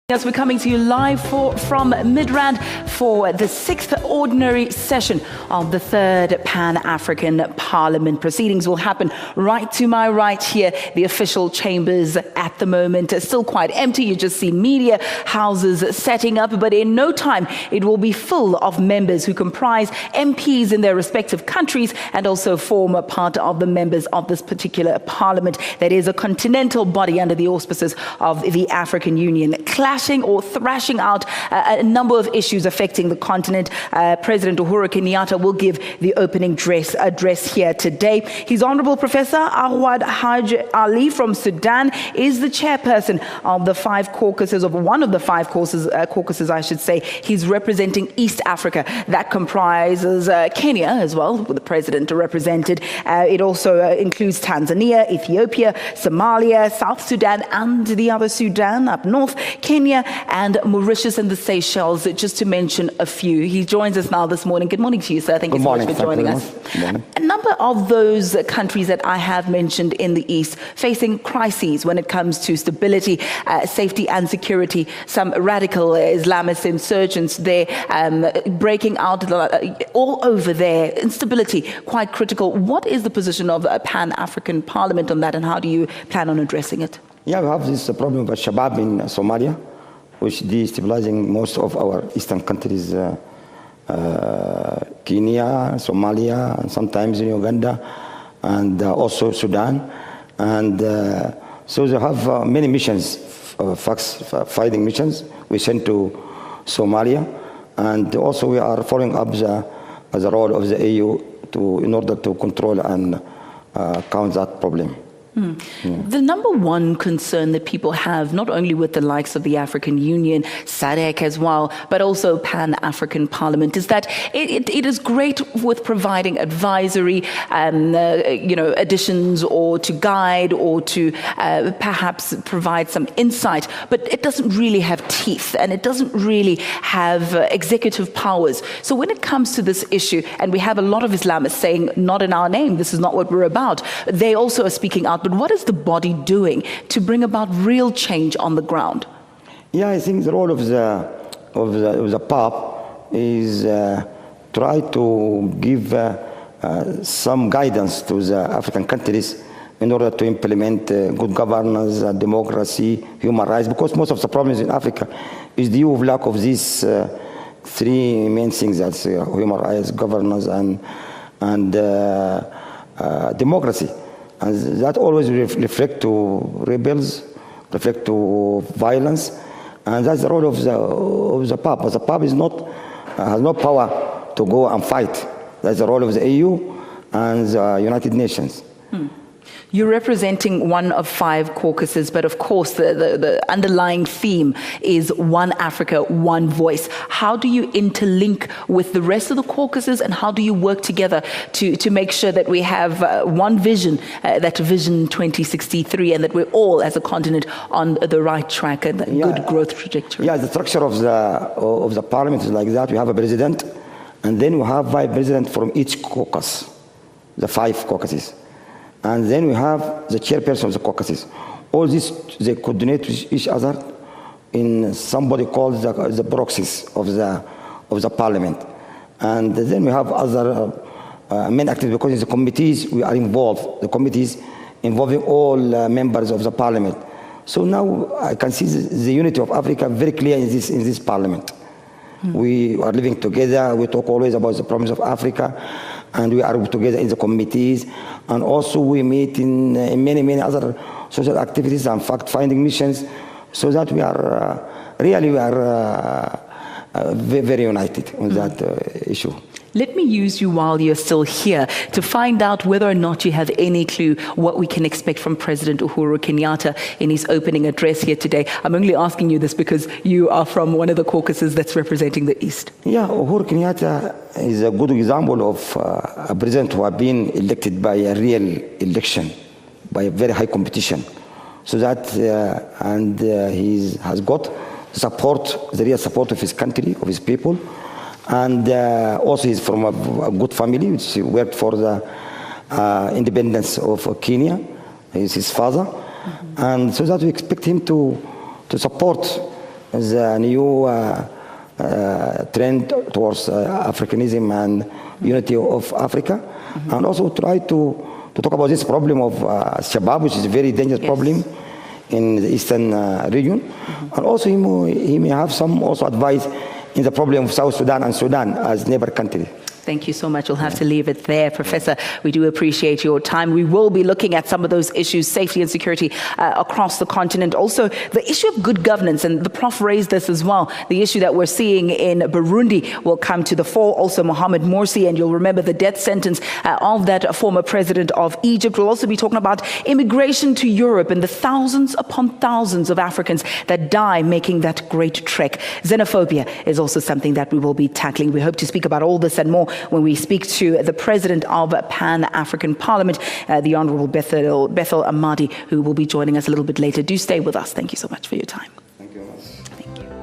As we're coming to you live from Midrand for the 6th ordinary session of the 3rd Pan-African Parliament. Proceedings will happen right to my right here. The official chambers at the moment are still quite empty. You just see media houses setting up, but in no time it will be full of members who comprise MPs in their respective countries and also form a part of the members of this particular parliament that is a continental body under the auspices of the African Union. Clashing or thrashing out a number of issues affecting the continent. President Uhuru Kenyatta will give the opening address here today. His Honorable Professor Awad Haj Ali from Sudan is the chairperson of the one of the five caucuses, I should say. He's representing East Africa. That comprises Kenya as well, with the president represented. It also includes Tanzania, Ethiopia, Somalia, South Sudan, and the other Sudan up north, Kenya, and Mauritius and the Seychelles, just to mention a few. He joins us now this morning. Good morning to you, sir. Thank you so much for joining us. A number of those countries that I have mentioned in the East facing crises when it comes to stability, safety and security. Some radical Islamist insurgents there breaking out all over there. Instability, quite critical. What is the position of a Pan-African Parliament on that, and how do you plan on addressing it? Yeah, we have this problem of Al-Shabaab in Somalia, which is destabilizing most of our eastern countries, Kenya, Somalia, and sometimes in Uganda, and also Sudan. And so they have many missions, fighting missions we sent to Somalia. And also we are following up the role of the AU in order to control and count that problem. The number one concern that people have, not only with the likes of the African Union, SADC as well, but also Pan-African Parliament, is that it is great with providing advisory, additions, or to guide, or to perhaps provide some insight, but it doesn't really have teeth, and it doesn't really have executive powers. So when it comes to this issue, and we have a lot of Islamists saying, not in our name, this is not what we're about, they also are speaking out. But what is the body doing to bring about real change on the ground? Yeah, I think the role of the Pope is try to give some guidance to the African countries in order to implement good governance, democracy, human rights, because most of the problems in Africa is due to lack of these three main things: that's human rights, governance, and democracy. And that always reflect to rebels, reflect to violence, and that's the role of the Pope. But the Pope has no power to go and fight. That's the role of the AU and the United Nations. You're representing one of five caucuses, but of course the underlying theme is one Africa, one voice. How do you interlink with the rest of the caucuses, and how do you work together to make sure that we have one vision, that Vision 2063, and that we're all as a continent on the right track and good growth trajectory? Yeah, the structure of the parliament is like that. We have a president, and then we have vice president from each caucus, the five caucuses. And then we have the chairperson of the caucuses. All these, they coordinate with each other in somebody called the proxies of the parliament. And then we have other main activities, because in the committees we are involved, the committees involving all members of the parliament. So now I can see the unity of Africa very clear in this parliament. We are living together, we talk always about the problems of Africa, and we are together in the committees, and also we meet in many other social activities and fact-finding missions, so that we are very united on that issue. Let me use you while you're still here to find out whether or not you have any clue what we can expect from President Uhuru Kenyatta in his opening address here today. I'm only asking you this because you are from one of the caucuses that's representing the East. Yeah, Uhuru Kenyatta is a good example of a president who has been elected by a real election, by a very high competition. So that, he has got support, the real support of his country, of his people. And also he's from a good family, which worked for the independence of Kenya. He's his father. And so that we expect him to support the new trend towards Africanism and unity of Africa, and also try to talk about this problem of Shabab, which is a very dangerous problem in the eastern region. And also he may have some also advice in the problem of South Sudan and Sudan as neighbor countries. Thank you so much. We'll have to leave it there. Professor, we do appreciate your time. We will be looking at some of those issues, safety and security across the continent. Also, the issue of good governance, and the Prof raised this as well. The issue that we're seeing in Burundi will come to the fore. Also, Mohamed Morsi, and you'll remember the death sentence of that former president of Egypt. We'll also be talking about immigration to Europe and the thousands upon thousands of Africans that die making that great trek. Xenophobia is also something that we will be tackling. We hope to speak about all this and more when we speak to the President of Pan-African Parliament, the Honourable Bethel Amadi, who will be joining us a little bit later. Do stay with us. Thank you so much for your time. Thank you very much. Thank you.